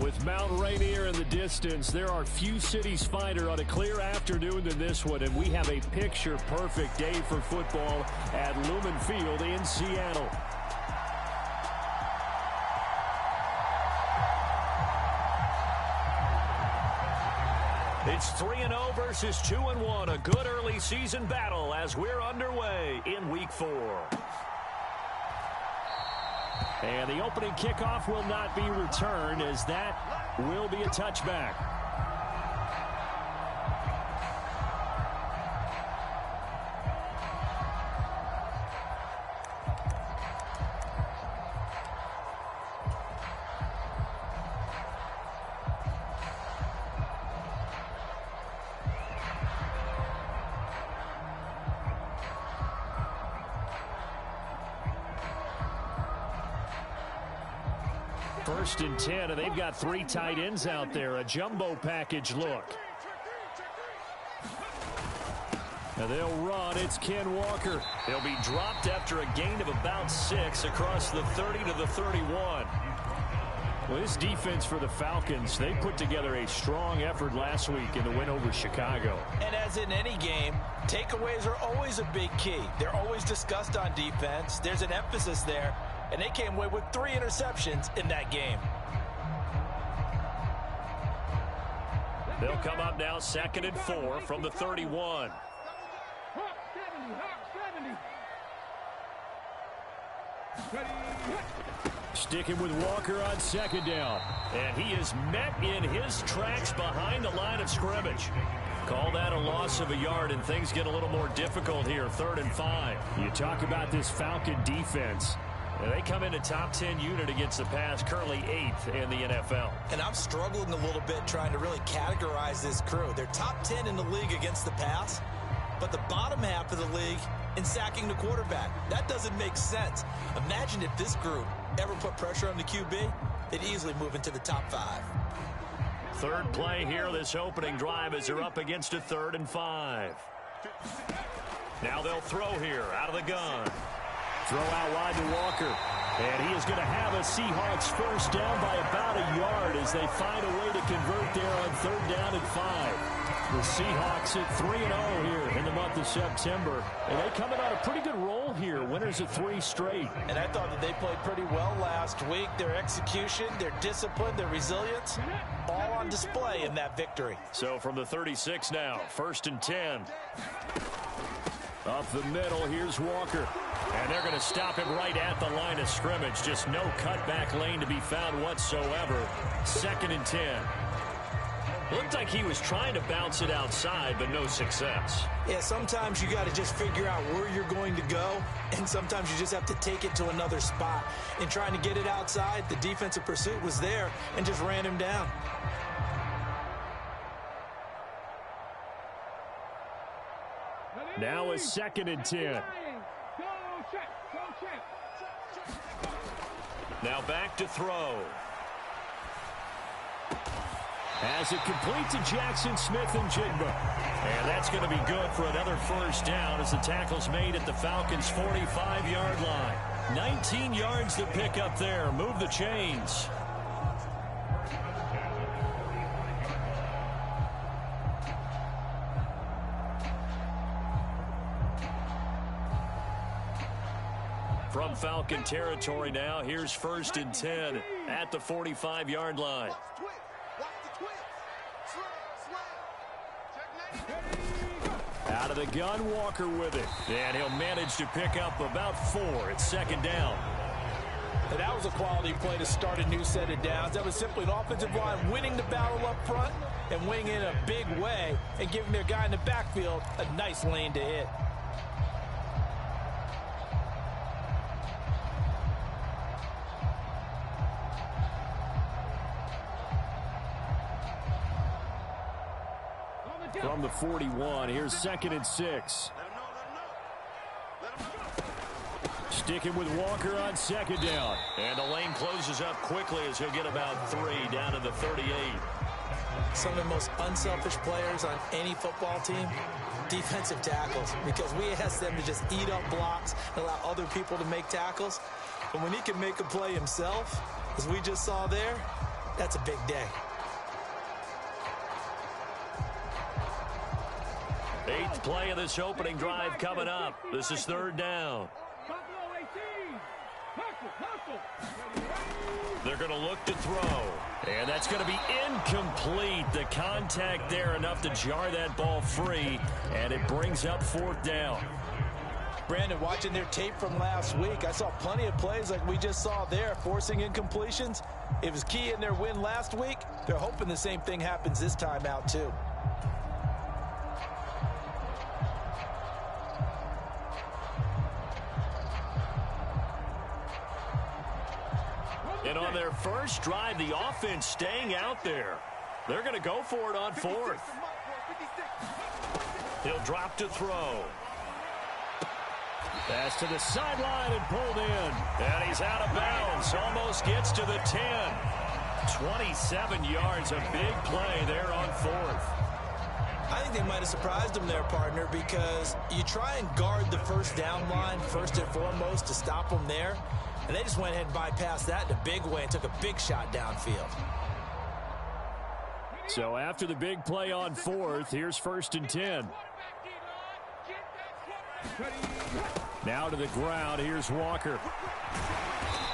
With Mount Rainier in the distance, there are few cities finer on a clear afternoon than this one, and we have a picture-perfect day for football at Lumen Field in Seattle. It's 3-0 versus 2-1, a good early season battle as we're underway in Week 4. And the opening kickoff will not be returned, as that will be a touchback. First and 10, and they've got 3 tight ends out there. A jumbo package look. And they'll run. It's Ken Walker. He'll be dropped after a gain of about 6 across the 30 to the 31. Well, this defense for the Falcons, they put together a strong effort last week in the win over Chicago. And as in any game, takeaways are always a big key. They're always discussed on defense. There's an emphasis there. And they came away with 3 interceptions in that game. They'll come up now 2nd and 4 from the 31. Sticking with Walker on 2nd down. And he is met in his tracks behind the line of scrimmage. Call that a loss of a yard, and things get a little more difficult here, 3rd and 5. You talk about this Falcon defense. They come in a top 10 unit against the pass, currently 8th in the NFL. And I'm struggling a little bit trying to really categorize this crew. They're top 10 in the league against the pass, but the bottom half of the league in sacking the quarterback. That doesn't make sense. Imagine if this group ever put pressure on the QB, they'd easily move into the top 5. Third play here, this opening drive, as they're up against a 3rd and 5. Now they'll throw here out of the gun. Throw out wide to Walker. And he is going to have a Seahawks first down by about a yard as they find a way to convert there on 3rd down and 5. The Seahawks at 3-0 here in the month of September. And they coming on a pretty good roll here. Winners of 3 straight. And I thought that they played pretty well last week. Their execution, their discipline, their resilience, all on display in that victory. So from the 36 now, 1st and 10. Up the middle, here's Walker. And they're going to stop him right at the line of scrimmage. Just no cutback lane to be found whatsoever. 2nd and 10. Looked like he was trying to bounce it outside, but no success. Yeah, sometimes you got to just figure out where you're going to go, and sometimes you just have to take it to another spot. In trying to get it outside, the defensive pursuit was there and just ran him down. Now a 2nd and 10. Now back to throw. As it complete to Jackson Smith and Jigba. And that's going to be good for another first down as the tackle's made at the Falcons' 45-yard line. 19 yards to pick up there. Move the chains. From Falcon territory now, here's 1st and 10 at the 45-yard line. Out of the gun, Walker with it. And he'll manage to pick up about 4 at 2nd down. And that was a quality play to start a new set of downs. That was simply an offensive line winning the battle up front and winning in a big way and giving their guy in the backfield a nice lane to hit. From the 41, here's 2nd and 6. Sticking with Walker on 2nd down. And the lane closes up quickly as he'll get about 3 down to the 38. Some of the most unselfish players on any football team, defensive tackles, because we ask them to just eat up blocks and allow other people to make tackles. But when he can make a play himself, as we just saw there, that's a big day. 8th play of this opening drive coming up. This is 3rd down. They're going to look to throw. And that's going to be incomplete. The contact there enough to jar that ball free. And it brings up 4th down. Brandon, watching their tape from last week, I saw plenty of plays like we just saw there, forcing incompletions. It was key in their win last week. They're hoping the same thing happens this time out, too. And on their first drive, the offense staying out there. They're going to go for it on 4th. He'll drop to throw. Pass to the sideline and pulled in. And he's out of bounds. Almost gets to the 10. 27 yards, a big play there on 4th. I think they might have surprised him there, partner, because you try and guard the first down line first and foremost to stop them there. And they just went ahead and bypassed that in a big way and took a big shot downfield. So after the big play on 4th, here's 1st and 10. Now to the ground. Here's Walker.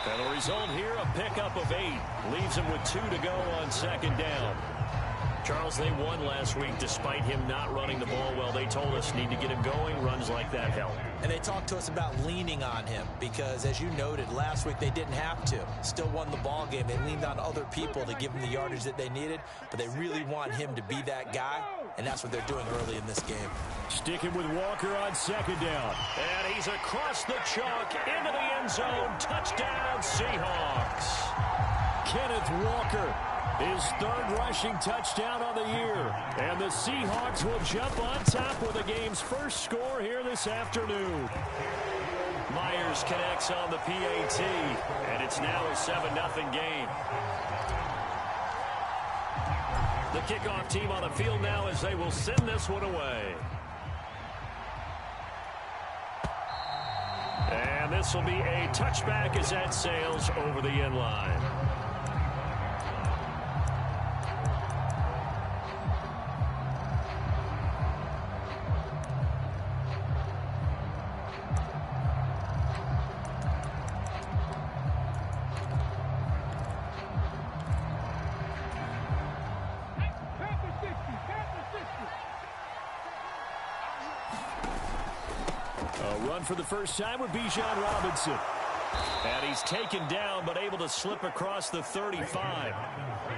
And the result here, a pickup of 8. Leaves him with 2 to go on 2nd down. Charles, they won last week despite him not running the ball well. They told us need to get him going. Runs like that help. And they talked to us about leaning on him because, as you noted, last week they didn't have to. Still won the ball game. They leaned on other people to give him the yardage that they needed, but they really want him to be that guy, and that's what they're doing early in this game. Sticking with Walker on 2nd down. And he's across the chalk into the end zone. Touchdown, Seahawks. Kenneth Walker. His 3rd rushing touchdown on the year. And the Seahawks will jump on top with the game's first score here this afternoon. Myers connects on the PAT. And it's now a 7-0 game. The kickoff team on the field now as they will send this one away. And this will be a touchback as that sails over the end line. For the first time with Bijan Robinson. And he's taken down but able to slip across the 35.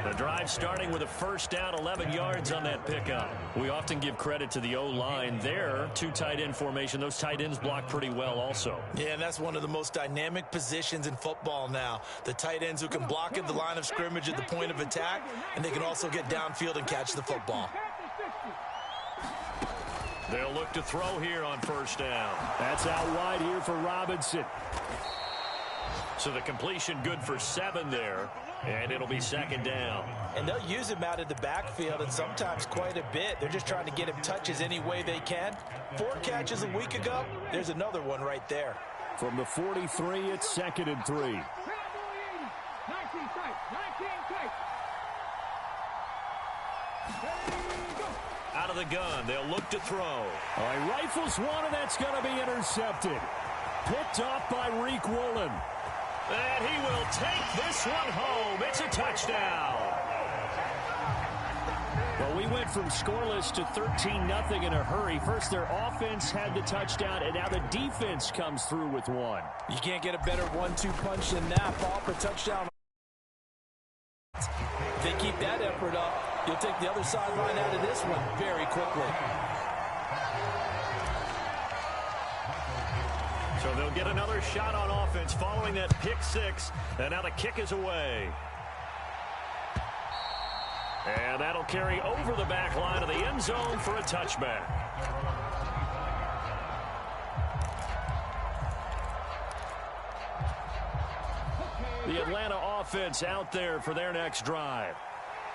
The drive starting with a 1st down, 11 yards on that pickup. We often give credit to the O-line there. 2 tight end formation. Those tight ends block pretty well also. Yeah, and that's one of the most dynamic positions in football now. The tight ends who can block at the line of scrimmage at the point of attack, and they can also get downfield and catch the football. They'll look to throw here on 1st down. That's out wide here for Robinson. So the completion good for 7 there, and it'll be 2nd down. And they'll use him out of the backfield, and sometimes quite a bit. They're just trying to get him touches any way they can. 4 catches a week ago. There's another one right there. From the 43, it's 2nd and 3. Out of the gun, they'll look to throw. All right, rifles one, and that's going to be intercepted. Picked off by Reek Woolen. And he will take this one home. It's a touchdown. Well, we went from scoreless to 13-0 in a hurry. First, their offense had the touchdown, and now the defense comes through with one. You can't get a better 1-2 punch than that. Ball for touchdown. If they keep that effort up, you'll take the other sideline out of this one very quickly. So they'll get another shot on offense following that pick 6, and now the kick is away. And that'll carry over the back line of the end zone for a touchback. The Atlanta offense out there for their next drive.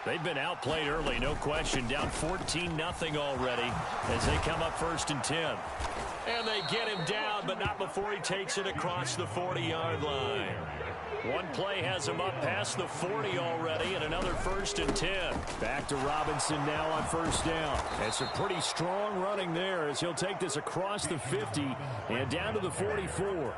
They've been outplayed early, no question, down 14-0 already as they come up 1st and 10. And they get him down, but not before he takes it across the 40-yard line. One play has him up past the 40 already, and another 1st and 10. Back to Robinson now on 1st down. That's a pretty strong running there as he'll take this across the 50 and down to the 44.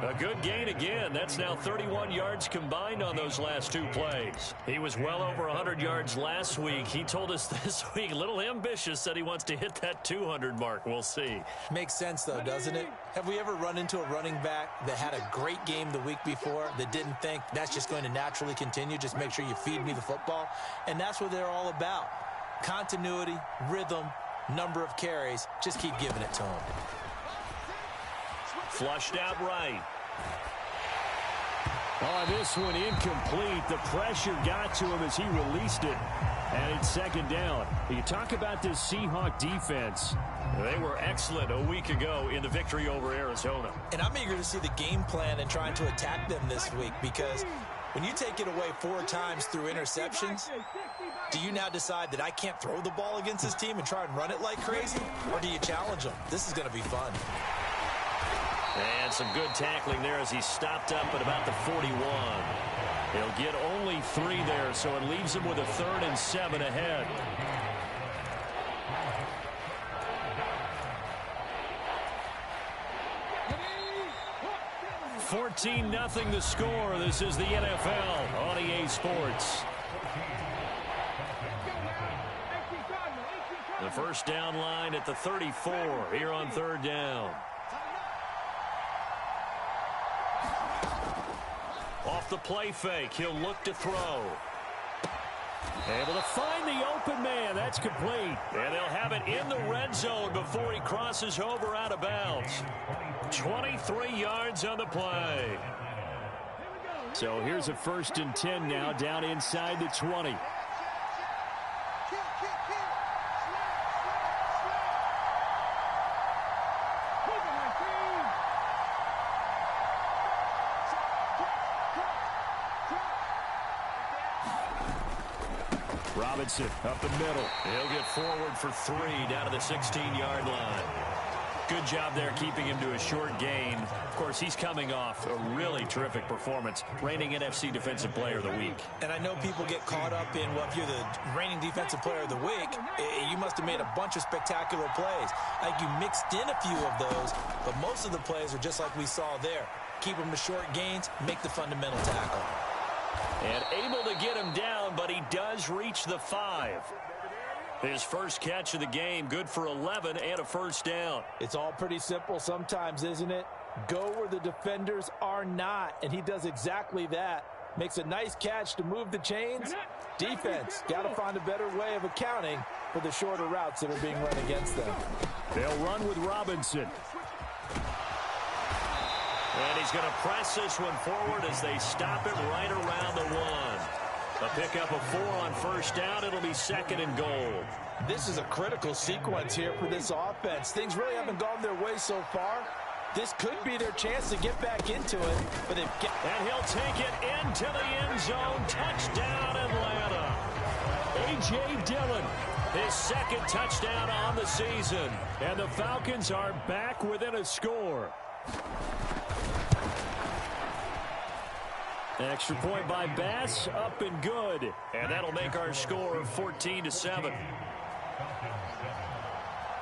A good gain again. That's now 31 yards combined on those last 2 plays. He was well over 100 yards last week. He told us this week, a little ambitious, said he wants to hit that 200 mark. We'll see. Makes sense, though, doesn't it? Have we ever run into a running back that had a great game the week before that didn't think that's just going to naturally continue? Just make sure you feed me the football. And that's what they're all about. Continuity, rhythm, number of carries. Just keep giving it to him. Flushed out right. Oh, this one incomplete. The pressure got to him as he released it. And it's 2nd down. You talk about this Seahawk defense. They were excellent a week ago in the victory over Arizona. And I'm eager to see the game plan and trying to attack them this week, because when you take it away 4 times through interceptions, do you now decide that I can't throw the ball against this team and try and run it like crazy? Or do you challenge them? This is going to be fun. And some good tackling there as he stopped up at about the 41. He'll get only 3 there, so it leaves him with a 3rd and 7 ahead. (14-0) the score. This is the NFL on EA Sports. The 1st down line at the 34 here on 3rd down. Off the play fake, he'll look to throw. Able to find the open man. That's complete. And they'll have it in the red zone before he crosses over out of bounds. 23 yards on the play. So here's a 1st and 10 now, down inside the 20. Robinson up the middle. He'll get forward for 3 down to the 16-yard line. Good job there keeping him to a short gain. Of course, he's coming off a really terrific performance, reigning NFC Defensive Player of the Week. And I know people get caught up in, well, if you're the reigning Defensive Player of the Week, you must have made a bunch of spectacular plays. Like, you mixed in a few of those, but most of the plays are just like we saw there. Keep them to short gains, make the fundamental tackle. And able to get him down, but he does reach the 5. His first catch of the game, good for 11 and a 1st down. It's all pretty simple sometimes, isn't it? Go where the defenders are not, and he does exactly that. Makes a nice catch to move the chains. Defense, got to find a better way of accounting for the shorter routes that are being run against them. They'll run with Robinson. And he's going to press this one forward as they stop it right around the 1. A pickup of 4 on 1st down. It'll be 2nd and goal. This is a critical sequence here for this offense. Things really haven't gone their way so far. This could be their chance to get back into it. But and he'll take it into the end zone. Touchdown, Atlanta. A.J. Dillon, his 2nd touchdown on the season. And the Falcons are back within a score. Extra point by Bass, up and good. And that'll make our score 14-7.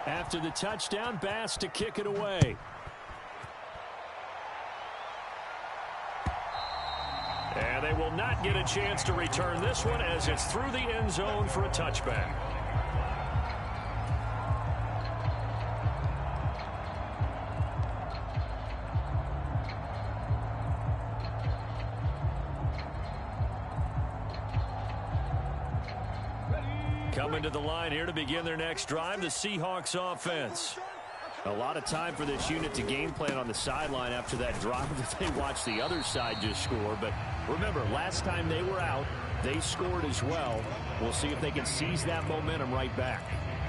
After the touchdown, Bass to kick it away. And they will not get a chance to return this one as it's through the end zone for a touchback. Coming to the line here to begin their next drive, the Seahawks offense. A lot of time for this unit to game plan on the sideline after that drive that they watched the other side just score. But remember, last time they were out, they scored as well. We'll see if they can seize that momentum right back.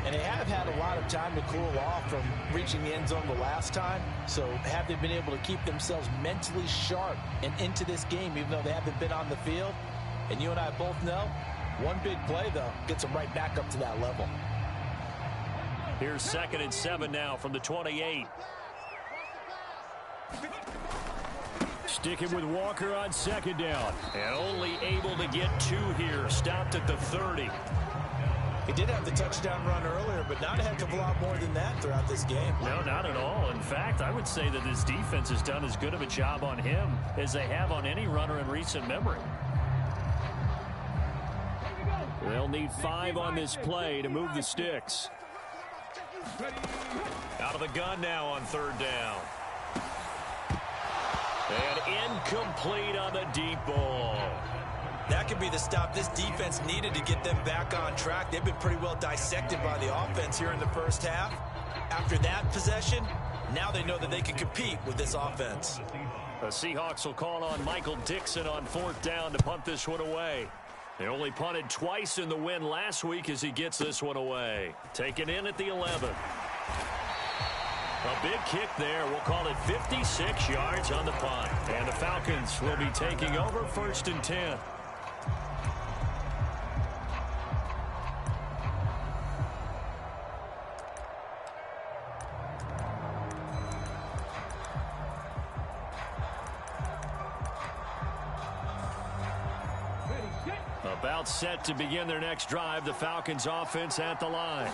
And they have had a lot of time to cool off from reaching the end zone the last time. So have they been able to keep themselves mentally sharp and into this game, even though they haven't been on the field? And you and I both know, one big play, though, gets them right back up to that level. Here's 2nd and 7 now from the 28. Sticking with Walker on 2nd down. And only able to get 2 here. Stopped at the 30. He did have the touchdown run earlier, but not a heck of a lot more than that throughout this game. No, not at all. In fact, I would say that this defense has done as good of a job on him as they have on any runner in recent memory. They'll need 5 on this play to move the sticks. Out of the gun now on 3rd down. And incomplete on the deep ball. That could be the stop this defense needed to get them back on track. They've been pretty well dissected by the offense here in the first half. After that possession, now they know that they can compete with this offense. The Seahawks will call on Michael Dixon on 4th down to punt this one away. They only punted twice in the win last week as he gets this one away. Taken in at the 11. A big kick there. We'll call it 56 yards on the punt. And the Falcons will be taking over 1st and 10. About set to begin their next drive. The Falcons offense at the line.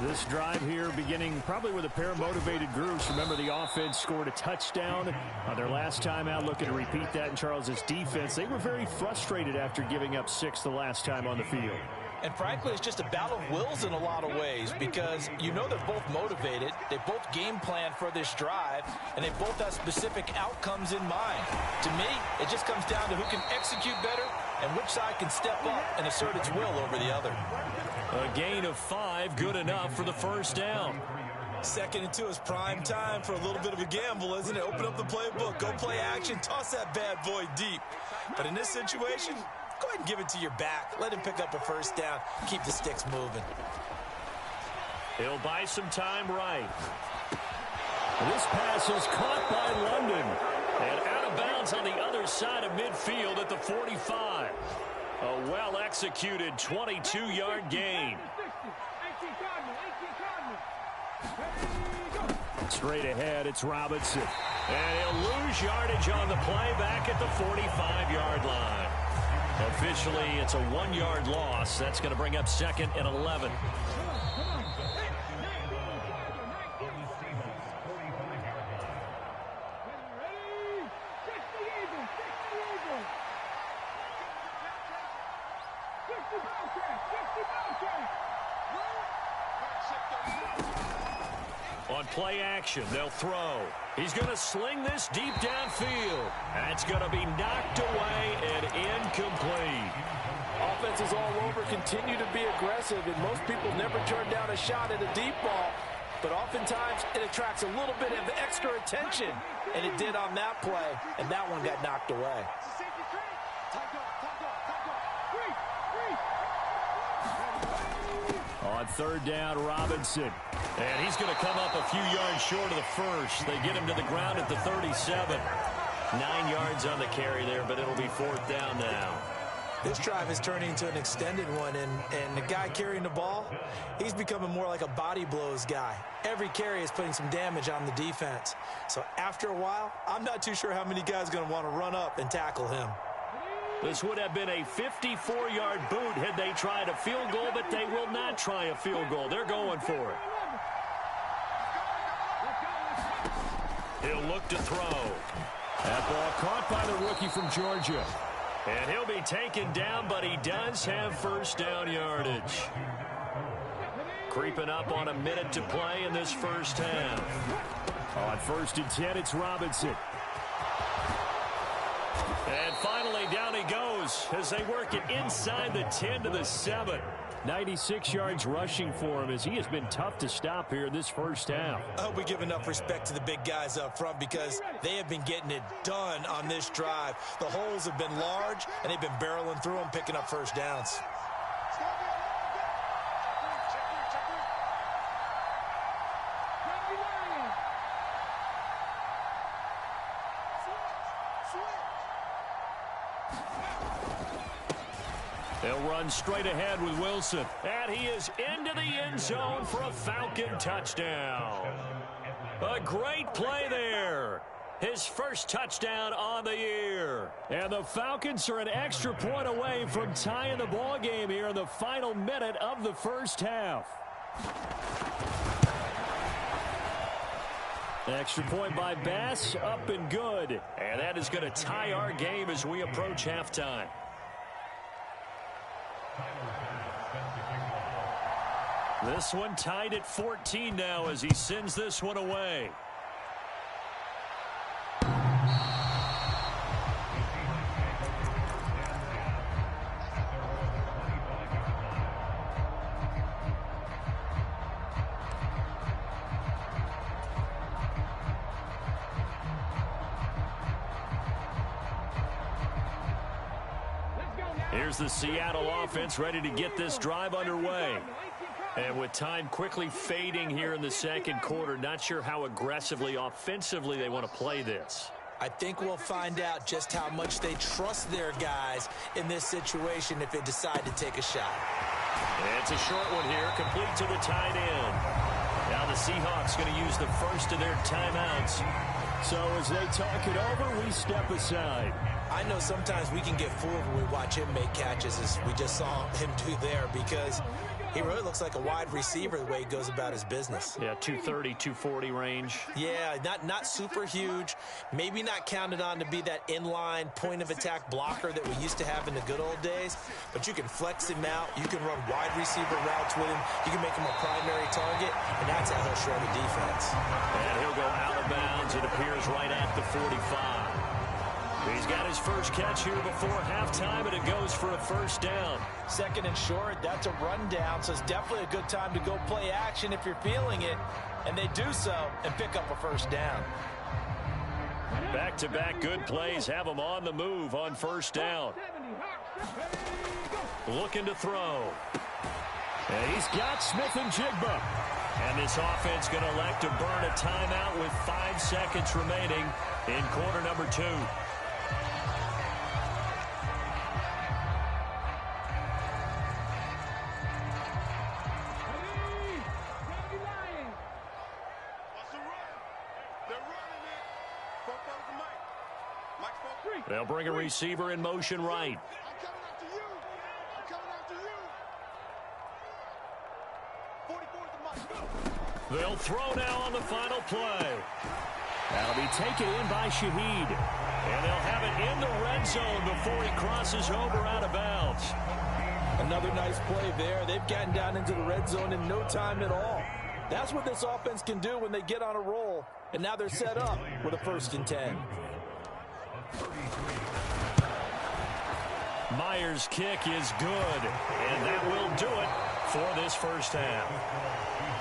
This drive here beginning probably with a pair of motivated groups. Remember, the offense scored a touchdown on their last time out, looking to repeat that in Charles's defense. They were very frustrated after giving up 6 the last time on the field. And frankly, it's just a battle of wills in a lot of ways because you know they're both motivated. They both game plan for this drive, and they both have specific outcomes in mind. To me, it just comes down to who can execute better and which side can step up and assert its will over the other. A gain of 5, good enough for the 1st down. 2nd and 2 is prime time for a little bit of a gamble, isn't it? Open up the playbook, go play action, toss that bad boy deep. But in this situation, go ahead and give it to your back. Let him pick up a 1st down. Keep the sticks moving. He'll buy some time right. This pass is caught by London. And out of bounds on the other side of midfield at the 45. A well-executed 22-yard gain. Straight ahead, it's Robinson. And he'll lose yardage on the play back at the 45-yard line. Officially, it's a 1-yard loss. That's going to bring up 2nd and 11. On play action, they'll throw. He's going to sling this deep downfield. That's going to be knocked away and incomplete. Offenses all over continue to be aggressive, and most people never turn down a shot at a deep ball. But oftentimes, it attracts a little bit of extra attention, and it did on that play, and that one got knocked away. On 3rd down, Robinson. And he's going to come up a few yards short of the first. They get him to the ground at the 37. 9 yards on the carry there, but it'll be 4th down now. This drive is turning into an extended one, and the guy carrying the ball, he's becoming more like a body blows guy. Every carry is putting some damage on the defense. So after a while, I'm not too sure how many guys are going to want to run up and tackle him. This would have been a 54-yard boot had they tried a field goal, but they will not try a field goal. They're going for it. He'll look to throw. That ball caught by the rookie from Georgia. And he'll be taken down, but he does have 1st down yardage. Creeping up on a minute to play in this first half. On 1st and 10, it's Robinson. And finally, down he goes as they work it inside the 10 to the 7. 96 yards rushing for him as he has been tough to stop here in this first half. I hope we give enough respect to the big guys up front because they have been getting it done on this drive. The holes have been large, and they've been barreling through them, picking up 1st downs. They'll run straight ahead with Wilson. And he is into the end zone for a Falcon touchdown. A great play there. His first touchdown on the year. And the Falcons are an extra point away from tying the ball game here in the final minute of the first half. Extra point by Bass, up and good. And that is going to tie our game as we approach halftime. This one tied at 14 now as he sends this one away. Here's the Seattle offense ready to get this drive underway. And with time quickly fading here in the second quarter, not sure how aggressively, offensively they want to play this. I think we'll find out just how much they trust their guys in this situation if they decide to take a shot. It's a short one here, complete to the tight end. Now the Seahawks going to use the first of their timeouts. So as they talk it over, we step aside. I know sometimes we can get fooled when we watch him make catches, as we just saw him do there, because he really looks like a wide receiver the way he goes about his business. Yeah, 230, 240 range. Yeah, not super huge. Maybe not counted on to be that inline point-of-attack blocker that we used to have in the good old days. But you can flex him out. You can run wide receiver routes with him. You can make him a primary target, and that's how he'll shred a defense. And he'll go out of bounds. It appears right at the 45. He's got his first catch here before halftime, and it goes for a first down. Second and short, that's a rundown, so it's definitely a good time to go play action if you're feeling it. And they do so and pick up a first down. Back-to-back good plays have him on the move on first down. Looking to throw. And he's got Smith and Jigba. And this offense going to elect to burn a timeout with 5 seconds remaining in quarter number 2. They'll bring a receiver in motion right. They'll throw now on the final play. That'll be taken in by Shaheed. And they'll have it in the red zone before he crosses over out of bounds. Another nice play there. They've gotten down into the red zone in no time at all. That's what this offense can do when they get on a roll. And now they're set up with a 1st and 10. Myers' kick is good, and that will do it for this first half.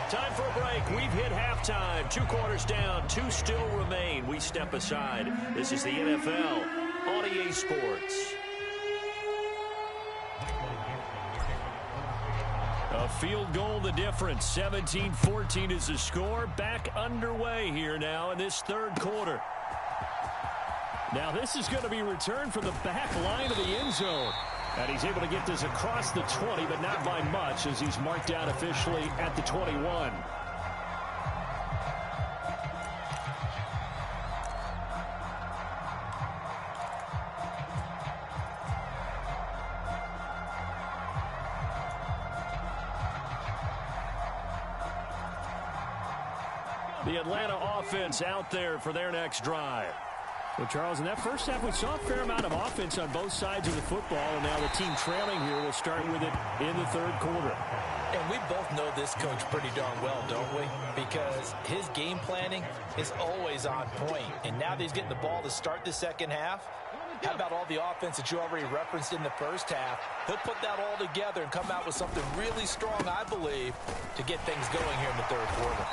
Time for a break. We've hit halftime. 2 quarters down, 2 still remain. We step aside. This is the NFL on EA Sports. A field goal the difference. 17-14 is the score. Back underway here now in this third quarter. Now this is going to be returned from the back line of the end zone. And he's able to get this across the 20, but not by much, as he's marked out officially at the 21. The Atlanta offense out there for their next drive. Well, Charles, in that first half, we saw a fair amount of offense on both sides of the football, and now the team trailing here will start with it in the third quarter. And we both know this coach pretty darn well, don't we? Because his game planning is always on point. And now that he's getting the ball to start the second half, how about all the offense that you already referenced in the first half? He'll put that all together and come out with something really strong, I believe, to get things going here in the third quarter.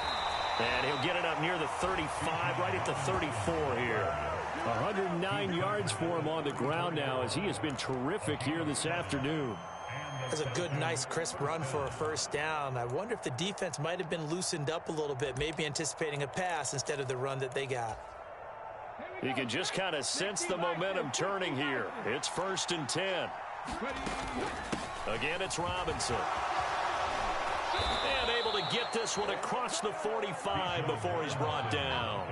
And he'll get it up near the 35, right at the 34 here. 109 yards for him on the ground now, as he has been terrific here this afternoon. That's a good, nice, crisp run for a first down. I wonder if the defense might have been loosened up a little bit, maybe anticipating a pass instead of the run that they got. You can just kind of sense the momentum turning here. It's 1st and 10. Again, it's Robinson. And able to get this one across the 45 before he's brought down.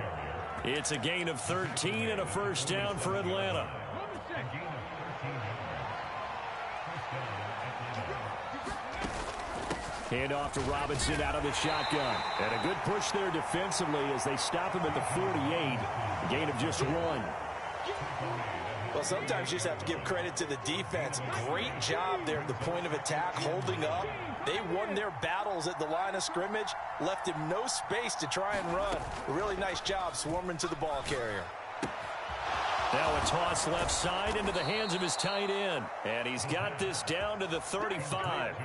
It's a gain of 13 and a first down for Atlanta. Hand off to Robinson out of the shotgun. And a good push there defensively as they stop him at the 48. A gain of just 1. Well, sometimes you just have to give credit to the defense. Great job there at the point of attack, holding up. They won their battles at the line of scrimmage, left him no space to try and run. A really nice job swarming to the ball carrier. Now a toss left side into the hands of his tight end. And he's got this down to the 35.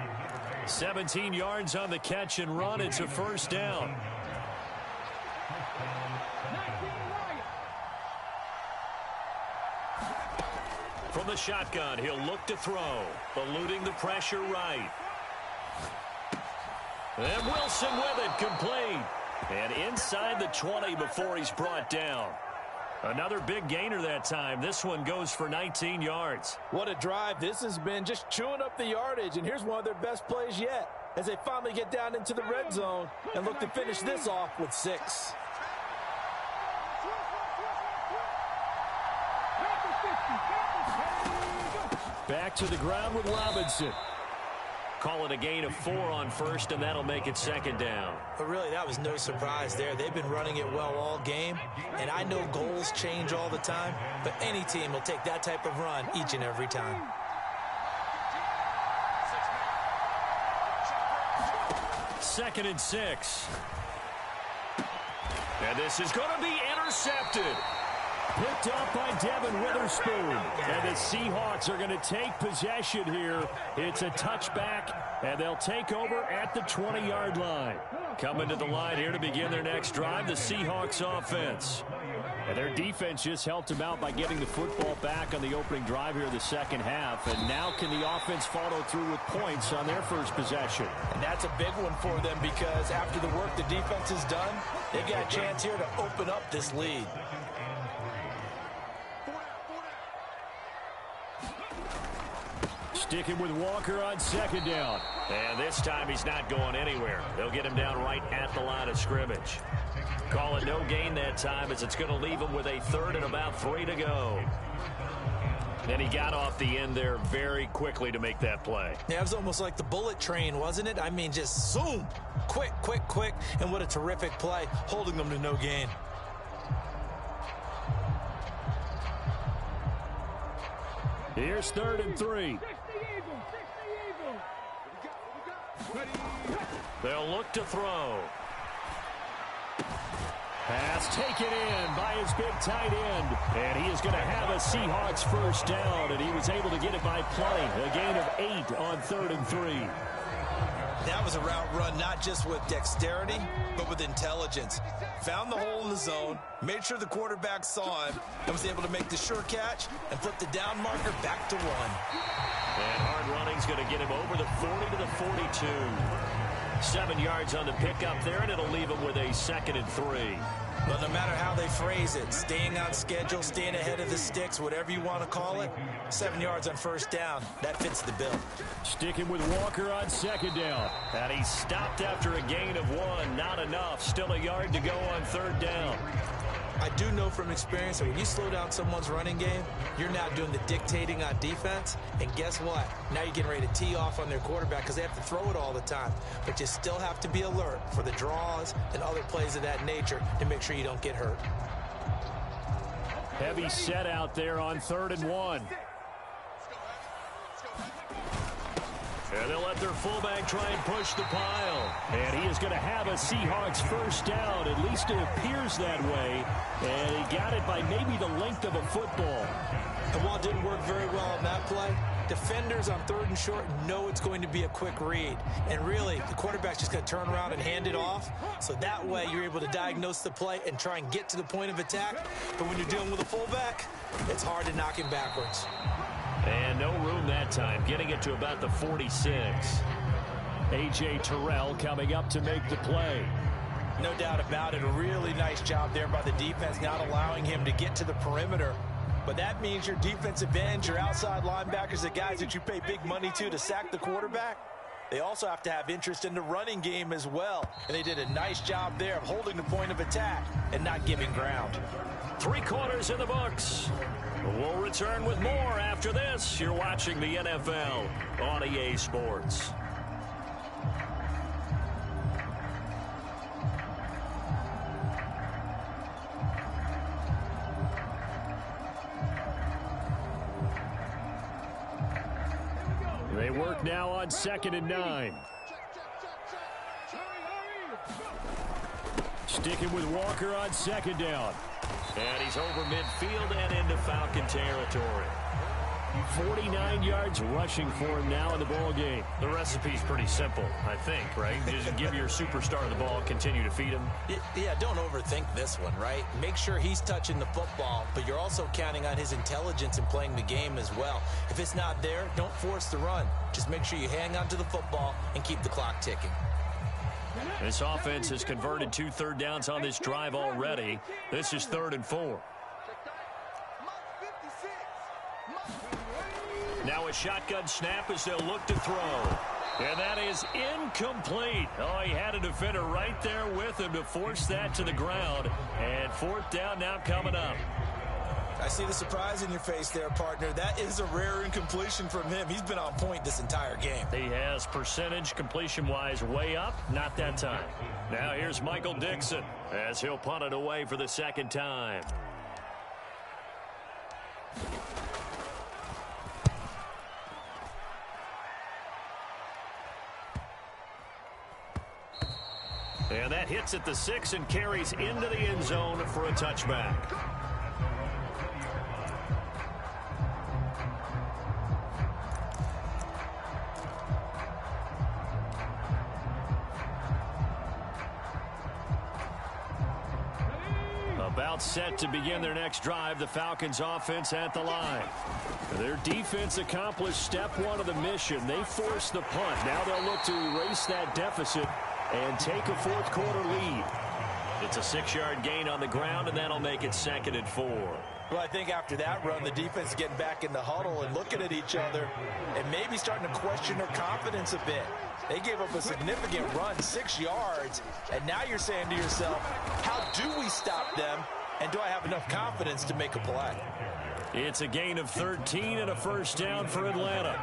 17 yards on the catch and run. It's a first down. From the shotgun, he'll look to throw. Eluding the pressure right. And Wilson with it, complete. And inside the 20 before he's brought down. Another big gainer that time. This one goes for 19 yards. What a drive. This has been just chewing up the yardage. And here's one of their best plays yet as they finally get down into the red zone and look to finish this off with 6. Back to the ground with Robinson. Call it a gain of 4 on first, and that'll make it second down. But really, that was no surprise there. They've been running it well all game, and I know goals change all the time, but any team will take that type of run each and every time. Second and 6. And this is going to be intercepted. Picked up by Devin Witherspoon. And the Seahawks are going to take possession here. It's a touchback, and they'll take over at the 20-yard line. Coming to the line here to begin their next drive, the Seahawks offense. And their defense just helped them out by getting the football back on the opening drive here in the second half. And now can the offense follow through with points on their first possession? And that's a big one for them because after the work the defense has done, they got a chance here to open up this lead. Sticking with Walker on second down. And this time he's not going anywhere. They'll get him down right at the line of scrimmage. Call it no gain that time as it's going to leave him with a third and about 3 to go. And he got off the end there very quickly to make that play. Yeah, it was almost like the bullet train, wasn't it? I mean, just zoom. Quick, quick, quick. And what a terrific play, holding them to no gain. Here's 3rd and 3. They'll look to throw. Pass taken in by his big tight end. And he is going to have a Seahawks first down, and he was able to get it by play. A gain of 8 on 3rd and 3. That was a route run not just with dexterity, but with intelligence. Found the hole in the zone, made sure the quarterback saw him, and was able to make the sure catch and flip the down marker back to 1. And hard running's going to get him over the 40 to the 42. 7 yards on the pickup there, and it'll leave him with a 2nd and 3. But no matter how they phrase it, staying on schedule, staying ahead of the sticks, whatever you want to call it, 7 yards on first down, that fits the bill. Sticking with Walker on second down. And he stopped after a gain of 1. Not enough. Still a yard to go on 3rd down. I do know from experience that when you slow down someone's running game, you're now doing the dictating on defense. And guess what? Now you're getting ready to tee off on their quarterback because they have to throw it all the time. But you still have to be alert for the draws and other plays of that nature to make sure you don't get hurt. Heavy set out there on 3rd and 1. And they'll let their fullback try and push the pile. And he is going to have a Seahawks first down. At least it appears that way. And he got it by maybe the length of a football. And while it didn't work very well on that play, defenders on 3rd and short know it's going to be a quick read. And really, the quarterback's just going to turn around and hand it off. So that way, you're able to diagnose the play and try and get to the point of attack. But when you're dealing with a fullback, it's hard to knock him backwards. And no room that time, getting it to about the 46. A.J. Terrell coming up to make the play. No doubt about it. A really nice job there by the defense, not allowing him to get to the perimeter. But that means your defensive ends, your outside linebackers, the guys that you pay big money to sack the quarterback, they also have to have interest in the running game as well. And they did a nice job there of holding the point of attack and not giving ground. 3 quarters in the books. We'll return with more after this. You're watching the NFL on EA Sports. They work now on 2nd and 9. Sticking with Walker on 2nd down. And he's over midfield and into Falcon territory. 49 yards rushing for him now in the ball game. The recipe's pretty simple, I think, right? Just give your superstar the ball, continue to feed him. Yeah, don't overthink this one, right? Make sure he's touching the football, but you're also counting on his intelligence in playing the game as well. If it's not there, don't force the run. Just make sure you hang on to the football and keep the clock ticking. This offense has converted 2 third downs on this drive already. This is 3rd and 4. Now a shotgun snap as they'll look to throw. And that is incomplete. Oh, he had a defender right there with him to force that to the ground. And 4th down now coming up. I see the surprise in your face there, partner. That is a rare incompletion from him. He's been on point this entire game. He has percentage completion-wise way up. Not that time. Now here's Michael Dixon as he'll punt it away for the 2nd time. And that hits at the 6 and carries into the end zone for a touchback. About set to begin their next drive, the Falcons offense at the line. Their defense accomplished step 1 of the mission. They forced the punt. Now they'll look to erase that deficit and take a 4th quarter lead. It's a 6-yard gain on the ground, and that'll make it 2nd and 4. Well, I think after that run, the defense is getting back in the huddle and looking at each other and maybe starting to question their confidence a bit. They gave up a significant run, 6 yards, and now you're saying to yourself, how do we stop them, and do I have enough confidence to make a play? It's a gain of 13 and a 1st down for Atlanta.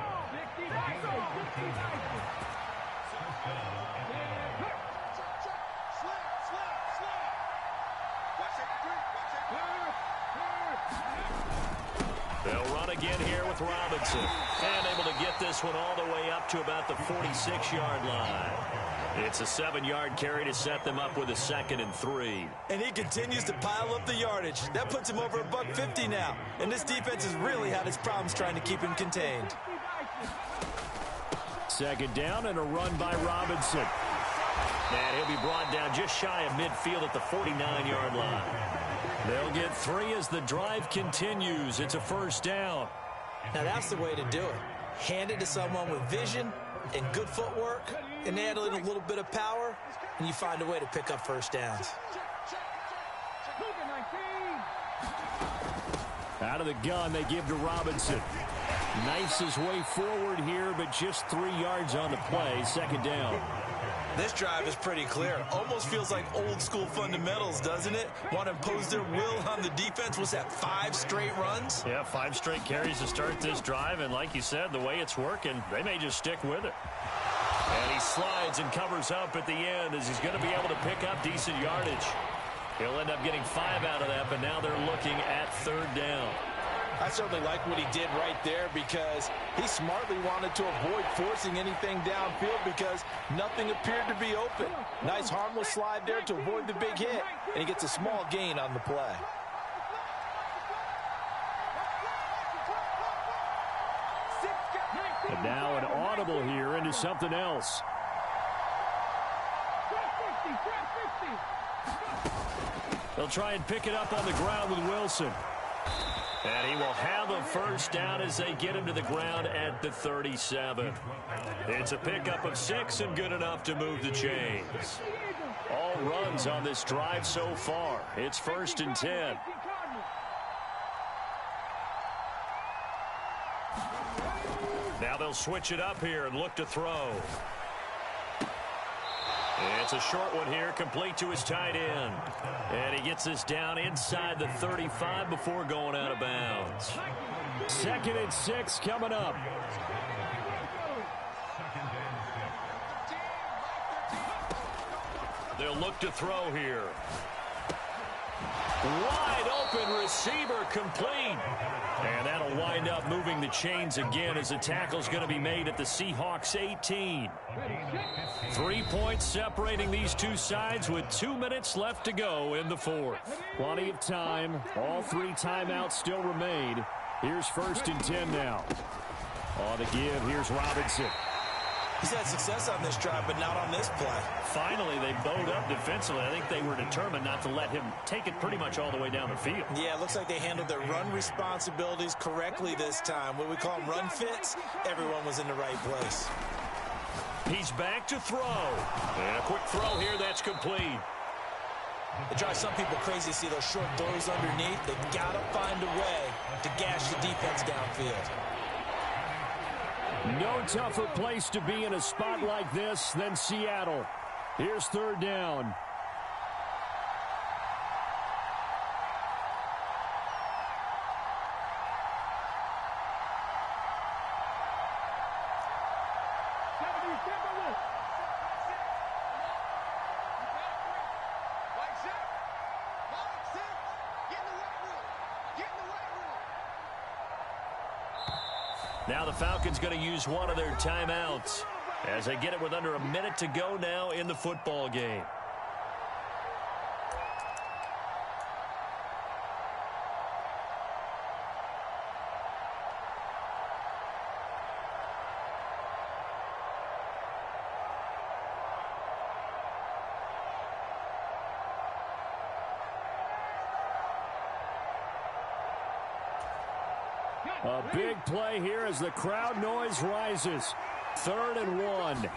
They'll run again here with Robinson. And able to get this one all the way up to about the 46-yard line. It's a 7-yard carry to set them up with a 2nd and 3. And he continues to pile up the yardage. That puts him over $150 now. And this defense has really had its problems trying to keep him contained. 2nd down and a run by Robinson. And he'll be brought down just shy of midfield at the 49-yard line. They'll get 3 as the drive continues. It's a 1st down. Now that's the way to do it. Hand it to someone with vision and good footwork, and add a little bit of power, and you find a way to pick up 1st downs. Out of the gun, they give to Robinson. Knifes his way forward here, but just 3 yards on the play. 2nd down. This drive is pretty clear. Almost feels like old school fundamentals, doesn't it? Want to impose their will on the defense. Was that 5 straight runs? Yeah, 5 straight carries to start this drive, and like you said, the way it's working, they may just stick with it. And he slides and covers up at the end as he's going to be able to pick up decent yardage. He'll end up getting 5 out of that, but now they're looking at 3rd down. I certainly like what he did right there because he smartly wanted to avoid forcing anything downfield because nothing appeared to be open. Nice harmless slide there to avoid the big hit, and he gets a small gain on the play. And now an audible here into something else. They'll try and pick it up on the ground with Wilson. And he will have a 1st down as they get him to the ground at the 37. It's a pickup of 6 and good enough to move the chains. All runs on this drive so far. It's 1st and 10. they'll switch it up here and look to throw. It's a short one here, complete to his tight end. And he gets this down inside the 35 before going out of bounds. 2nd and 6 coming up. They'll look to throw here. Wide open receiver, complete. And that'll wind up moving the chains again as the tackle's going to be made at the Seahawks 18. 3 points separating these two sides with 2 minutes left to go in the fourth. Plenty of time. All 3 timeouts still remain. Here's 1st and 10 now. On the give, here's Robinson. He's had success on this drive, but not on this play. Finally, they bowed up defensively. I think they were determined not to let him take it pretty much all the way down the field. Yeah, it looks like they handled their run responsibilities correctly this time. What we call them run fits, everyone was in the right place. He's back to throw. And a quick throw here that's complete. It drives some people crazy to see those short throws underneath. They've got to find a way to gash the defense downfield. No tougher place to be in a spot like this than Seattle. Here's 3rd down. Now the Falcons going to use one of their timeouts as they get it with under a minute to go now in the football game. A big play here as the crowd noise rises. 3rd and 1.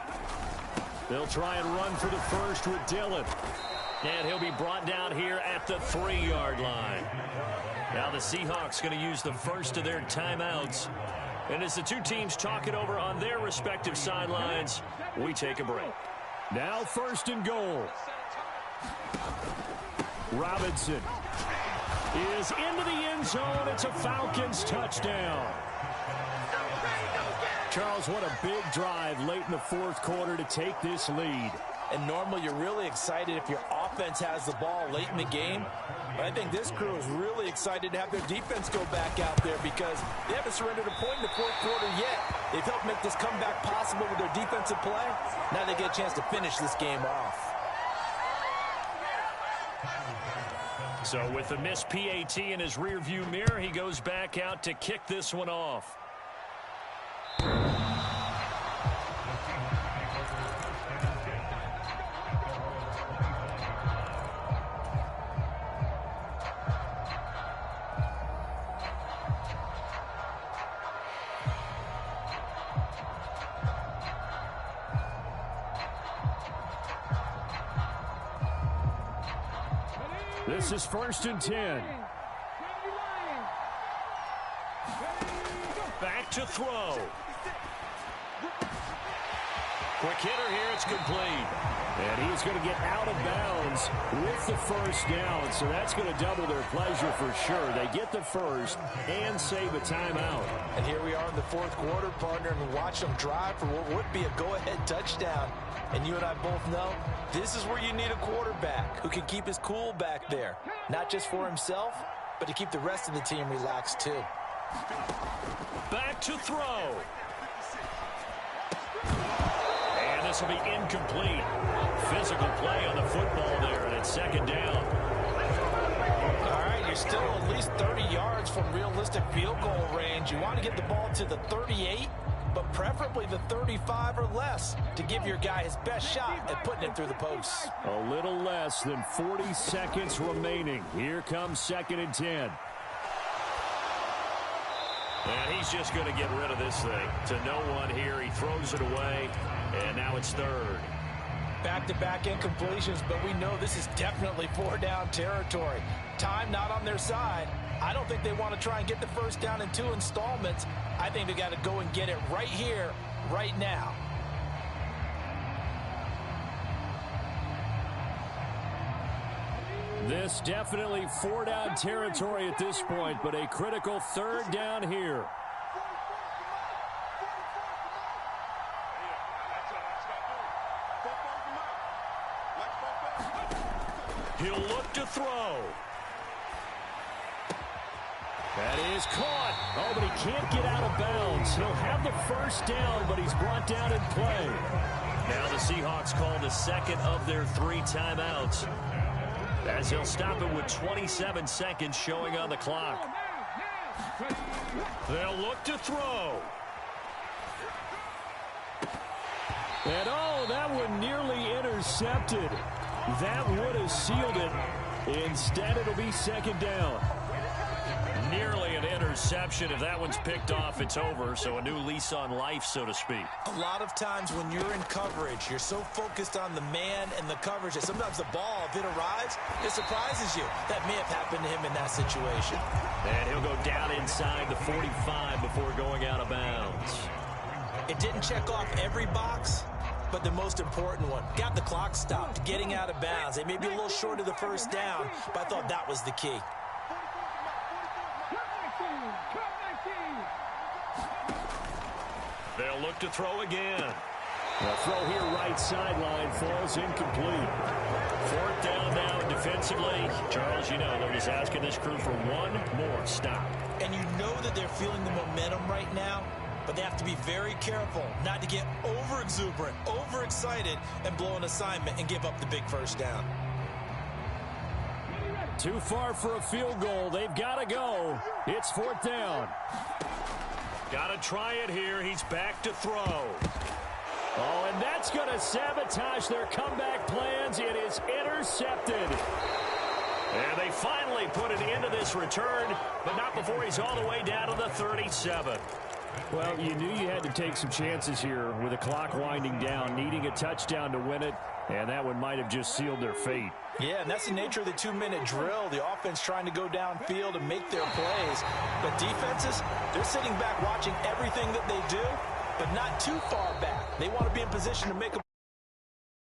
They'll try and run for the first with Dillon. And he'll be brought down here at the 3-yard line. Now the Seahawks going to use the first of their timeouts. And as the two teams talk it over on their respective sidelines, we take a break. Now 1st and goal. Robinson is into the end zone. It's a Falcons touchdown. Charles, what a big drive late in the 4th quarter to take this lead. And normally you're really excited if your offense has the ball late in the game. But I think this crew is really excited to have their defense go back out there because they haven't surrendered a point in the 4th quarter yet. They've helped make this comeback possible with their defensive play. Now they get a chance to finish this game off. So with the missed PAT in his rearview mirror, he goes back out to kick this one off. This is 1st and 10. Back to throw. Quick hitter here, it's complete. And he's going to get out of bounds with the first down, so that's going to double their pleasure for sure. They get the first and save a timeout. And here we are in the 4th quarter, partner, and watch them drive for what would be a go-ahead touchdown. And you and I both know this is where you need a quarterback who can keep his cool back there, not just for himself, but to keep the rest of the team relaxed too. Back to throw. And this will be incomplete. Physical play on the football there, and it's 2nd down. All right, you're still at least 30 yards from realistic field goal range. You want to get the ball to the 38, but preferably the 35 or less to give your guy his best shot at putting it through the posts. A little less than 40 seconds remaining. Here comes 2nd and 10. And he's just going to get rid of this thing to no one here. He throws it away, and now it's 3rd. Back-to-back incompletions, but we know this is definitely 4-down territory. Time not on their side. I don't think they want to try and get the first down in 2 installments. I think they got to go and get it right here, right now. This definitely 4-down territory at this point, but a critical 3rd down here. He'll look to throw. That is caught. Oh, but he can't get out of bounds. He'll have the first down, but he's brought down in play. Now the Seahawks call the second of their 3 timeouts, as he'll stop it with 27 seconds showing on the clock. They'll look to throw. And oh, that one nearly intercepted. That would have sealed it. Instead, it'll be 2nd down. Nearly an interception. If that one's picked off, it's over. So a new lease on life, so to speak. A lot of times when you're in coverage, you're so focused on the man and the coverage that sometimes the ball, if it arrives, it surprises you. That may have happened to him in that situation. And he'll go down inside the 45 before going out of bounds. It didn't check off every box, but the most important one. Got the clock stopped, getting out of bounds. They may be a little short of the first down, but I thought that was the key. They'll look to throw again. The throw here right sideline falls incomplete. 4th down now defensively. Charles, you know they're just asking this crew for one more stop. And you know that they're feeling the momentum right now, but they have to be very careful not to get over-exuberant, overexcited, and blow an assignment and give up the big first down. Too far for a field goal. They've got to go. It's 4th down. Got to try it here. He's back to throw. Oh, and that's going to sabotage their comeback plans. It is intercepted. And they finally put an end to this return, but not before he's all the way down to the 37. Well, you knew you had to take some chances here with the clock winding down, needing a touchdown to win it, and that one might have just sealed their fate. Yeah, and that's the nature of the 2-minute drill. The offense trying to go downfield and make their plays. But defenses, they're sitting back watching everything that they do, but not too far back. They want to be in position to make a